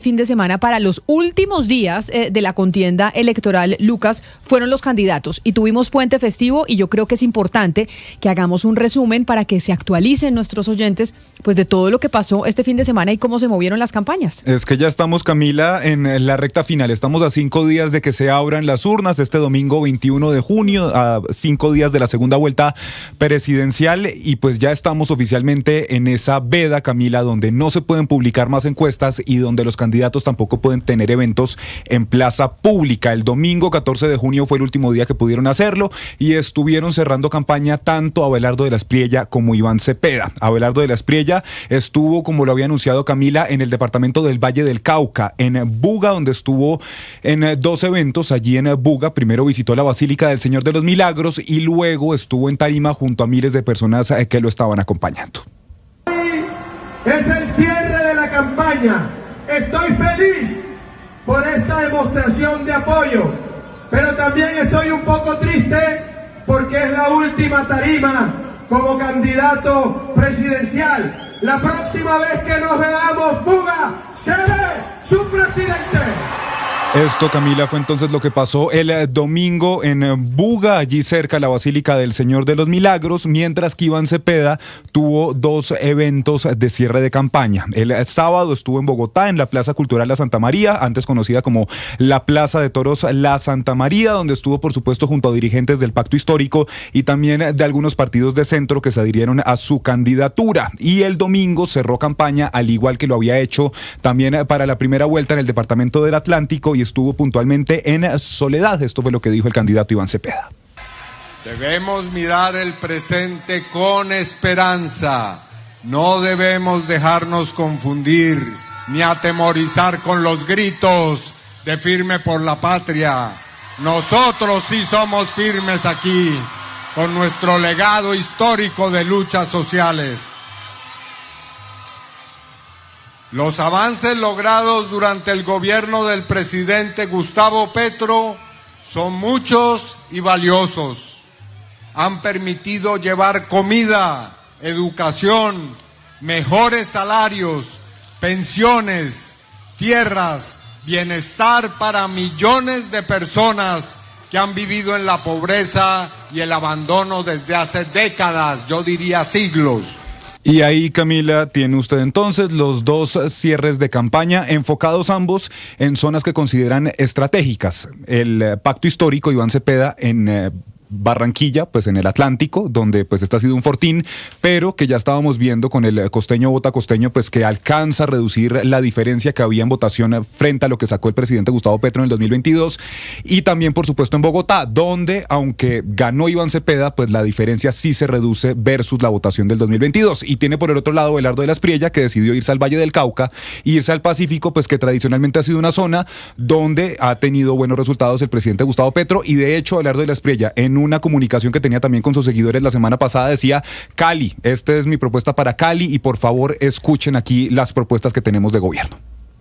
Fin de semana para los últimos días de la contienda electoral, Lucas, fueron los candidatos y tuvimos puente festivo y yo creo que es importante que hagamos un resumen para que se actualicen nuestros oyentes pues de todo lo que pasó este fin de semana y cómo se movieron las campañas. Es que ya estamos, Camila, en la recta final. Estamos a 5 días de que se abran las urnas este domingo 21 de junio, a 5 días de la segunda vuelta presidencial y pues ya estamos oficialmente en esa veda, Camila, donde no se pueden publicar más encuestas y donde los candidatos tampoco pueden tener eventos en plaza pública. El domingo 14 de junio fue el último día que pudieron hacerlo y estuvieron cerrando campaña tanto Abelardo de la Espriella como Iván Cepeda. Abelardo de la Espriella estuvo, como lo había anunciado Camila, en el departamento del Valle del Cauca, en Buga, donde estuvo en 2 eventos. Allí en Buga primero visitó la Basílica del Señor de los Milagros y luego estuvo en Tarima junto a miles de personas que lo estaban acompañando. Es el cierre de la campaña. Estoy feliz por esta demostración de apoyo, pero también estoy un poco triste porque es la última tarima como candidato presidencial. La próxima vez que nos veamos, Buga seré su presidente. Esto, Camila, fue entonces lo que pasó el domingo en Buga, allí cerca de la Basílica del Señor de los Milagros, mientras que Iván Cepeda tuvo 2 eventos de cierre de campaña. El sábado estuvo en Bogotá, en la Plaza Cultural La Santa María, antes conocida como la Plaza de Toros La Santa María, donde estuvo, por supuesto, junto a dirigentes del Pacto Histórico y también de algunos partidos de centro que se adhirieron a su candidatura. Y el domingo cerró campaña, al igual que lo había hecho también para la primera vuelta en el departamento del Atlántico, y estuvo puntualmente en Soledad. Esto fue lo que dijo el candidato Iván Cepeda. Debemos mirar el presente con esperanza. No debemos dejarnos confundir ni atemorizar con los gritos de firme por la patria. Nosotros sí somos firmes aquí, con nuestro legado histórico de luchas sociales. Los avances logrados durante el gobierno del presidente Gustavo Petro son muchos y valiosos. Han permitido llevar comida, educación, mejores salarios, pensiones, tierras, bienestar para millones de personas que han vivido en la pobreza y el abandono desde hace décadas, yo diría siglos. Y ahí, Camila, tiene usted entonces los 2 cierres de campaña, enfocados ambos en zonas que consideran estratégicas. El Pacto Histórico, Iván Cepeda, en Barranquilla, pues en el Atlántico, donde pues este ha sido un fortín, pero que ya estábamos viendo con el costeño vota costeño, pues que alcanza a reducir la diferencia que había en votación frente a lo que sacó el presidente Gustavo Petro en el 2022, y también por supuesto en Bogotá, donde aunque ganó Iván Cepeda, pues la diferencia sí se reduce versus la votación del 2022, y tiene por el otro lado Abelardo de la Espriella, que decidió irse al Valle del Cauca e irse al Pacífico, pues que tradicionalmente ha sido una zona donde ha tenido buenos resultados el presidente Gustavo Petro, y de hecho Abelardo de la Espriella, en una comunicación que tenía también con sus seguidores la semana pasada, decía: Cali, esta es mi propuesta para Cali y por favor escuchen aquí las propuestas que tenemos de gobierno.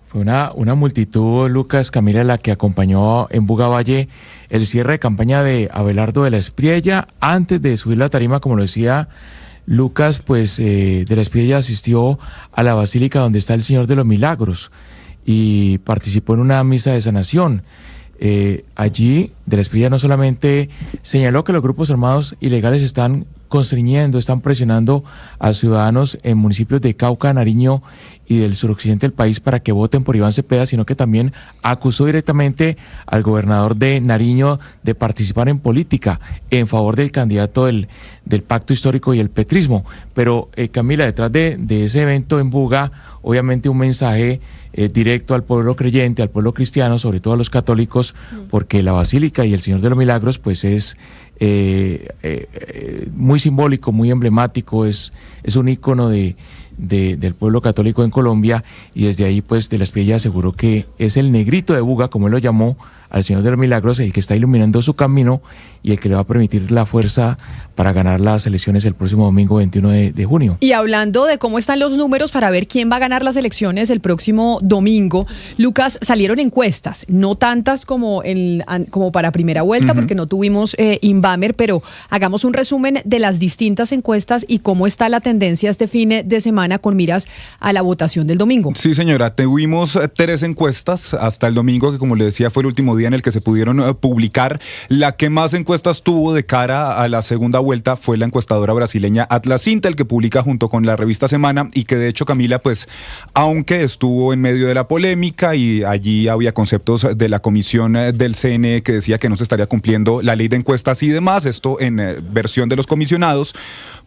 Fue una multitud, Lucas, Camila, la que acompañó en Buga Valle el cierre de campaña de Abelardo de la Espriella. Antes de subir la tarima, como lo decía Lucas, pues de la Espriella asistió a la Basílica donde está el Señor de los Milagros y participó en una misa de sanación. Allí de la Espriella no solamente señaló que los grupos armados ilegales están constriñendo, están presionando a ciudadanos en municipios de Cauca, Nariño y del suroccidente del país para que voten por Iván Cepeda, sino que también acusó directamente al gobernador de Nariño de participar en política en favor del candidato del Pacto Histórico y el petrismo. Pero Camila, detrás de ese evento en Buga, obviamente un mensaje directo al pueblo creyente, al pueblo cristiano, sobre todo a los católicos, porque la Basílica y el Señor de los Milagros pues es muy simbólico, muy emblemático, es un ícono del pueblo católico en Colombia, y desde ahí pues de la Espriella aseguró que es el negrito de Buga, como él lo llamó, al Señor de los Milagros, el que está iluminando su camino y el que le va a permitir la fuerza para ganar las elecciones el próximo domingo 21 de junio. Y hablando de cómo están los números para ver quién va a ganar las elecciones el próximo domingo, Lucas, salieron encuestas, no tantas como para primera vuelta, porque no tuvimos Inbamer, pero hagamos un resumen de las distintas encuestas y cómo está la tendencia este fin de semana con miras a la votación del domingo. Sí, señora, tuvimos 3 encuestas hasta el domingo, que como le decía fue el último día en el que se pudieron publicar. La que más encuestas tuvo de cara a la segunda vuelta fue la encuestadora brasileña Atlas Intel, que publica junto con la revista Semana, y que de hecho, Camila, pues aunque estuvo en medio de la polémica y allí había conceptos de la comisión del CNE que decía que no se estaría cumpliendo la ley de encuestas y demás, esto en versión de los comisionados,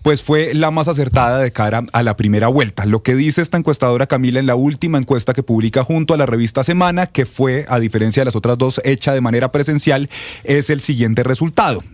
pues fue la más acertada de cara a la primera vuelta. Lo que dice esta encuestadora, Camila, en la última encuesta que publica junto a la revista Semana, que fue, a diferencia de las otras 2, hecha de manera presencial, es el siguiente resultado.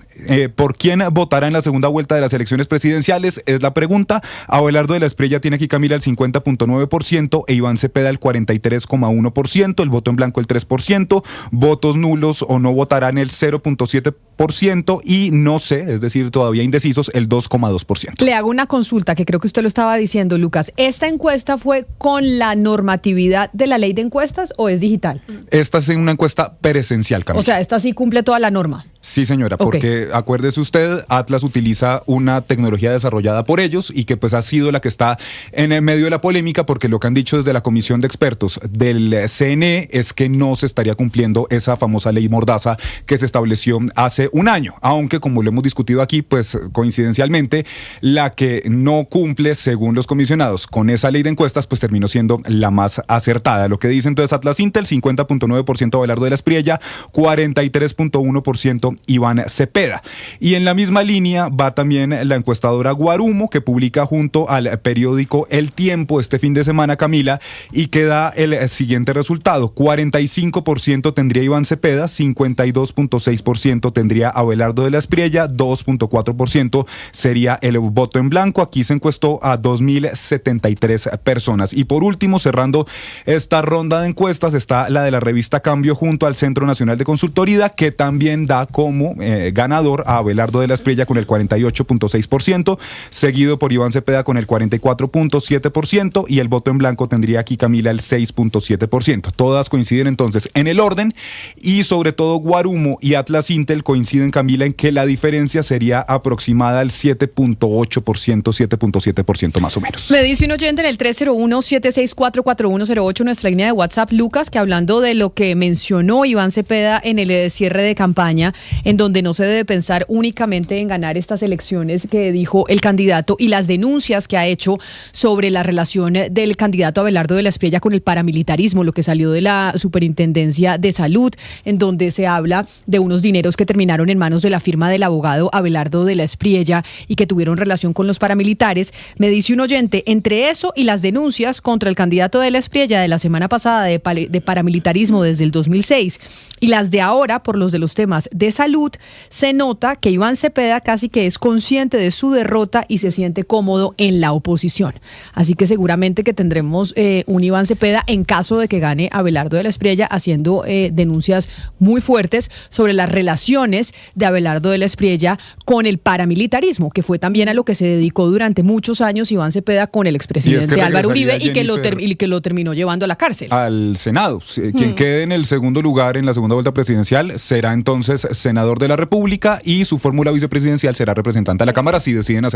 ¿Por quién votará en la segunda vuelta de las elecciones presidenciales? Es la pregunta. Abelardo de la Espriella tiene aquí, Camila, el 50.9% e Iván Cepeda el 43.1%, el voto en blanco el 3%, votos nulos o no votarán el 0.7% y no sé, es decir, todavía indecisos, el 2.2%. Le hago una consulta que creo que usted lo estaba diciendo, Lucas. ¿Esta encuesta fue con la normatividad de la ley de encuestas o es digital? Esta es una encuesta presencial, Camila. O sea, esta sí cumple toda la norma. Sí, señora, porque acuérdese usted, Atlas utiliza una tecnología desarrollada por ellos y que pues ha sido la que está en el medio de la polémica, porque lo que han dicho desde la comisión de expertos del CNE es que no se estaría cumpliendo esa famosa ley Mordaza que se estableció hace un año, aunque como lo hemos discutido aquí, pues coincidencialmente, la que no cumple, según los comisionados, con esa ley de encuestas, pues terminó siendo la más acertada. Lo que dice entonces Atlas Intel, 50.9% Abelardo de la Espriella, 43.1% Iván Cepeda. Y en la misma línea va también la encuestadora Guarumo, que publica junto al periódico El Tiempo este fin de semana, Camila, y que da el siguiente resultado: 45% tendría Iván Cepeda, 52.6% tendría Abelardo de la Espriella, 2.4% sería el voto en blanco. Aquí se encuestó a 2.073 personas. Y por último, cerrando esta ronda de encuestas, está la de la revista Cambio junto al Centro Nacional de Consultoría, que también da como ganador a Abelardo de la Espriella con el 48.6%, seguido por Iván Cepeda con el 44.7% y el voto en blanco tendría aquí, Camila, el 6.7%. Todas coinciden entonces en el orden y sobre todo Guarumo y Atlas Intel coinciden, Camila, en que la diferencia sería aproximada al 7.8%, 7.7% más o menos. Me dice un oyente en el 301-764-4108, nuestra línea de WhatsApp, Lucas, que hablando de lo que mencionó Iván Cepeda en el cierre de campaña, en donde no se debe pensar únicamente en ganar estas elecciones que dijo el candidato y las denuncias que ha hecho sobre la relación del candidato Abelardo de la Espriella con el paramilitarismo, lo que salió de la Superintendencia de Salud, en donde se habla de unos dineros que terminaron en manos de la firma del abogado Abelardo de la Espriella y que tuvieron relación con los paramilitares. Me dice un oyente, entre eso y las denuncias contra el candidato de la Espriella de la semana pasada de paramilitarismo desde el 2006 y las de ahora por los de los temas de salud, se nota que Iván Cepeda casi que es consciente de su derrota y se siente cómodo en la oposición. Así que seguramente que tendremos un Iván Cepeda en caso de que gane Abelardo de la Espriella haciendo denuncias muy fuertes sobre las relaciones de Abelardo de la Espriella con el paramilitarismo, que fue también a lo que se dedicó durante muchos años Iván Cepeda con el expresidente Álvaro Uribe y que lo terminó llevando a la cárcel. Al Senado. Quien quede en el segundo lugar en la segunda vuelta presidencial será entonces senador de la República y su fórmula vicepresidencial será representante a la Cámara si deciden hacer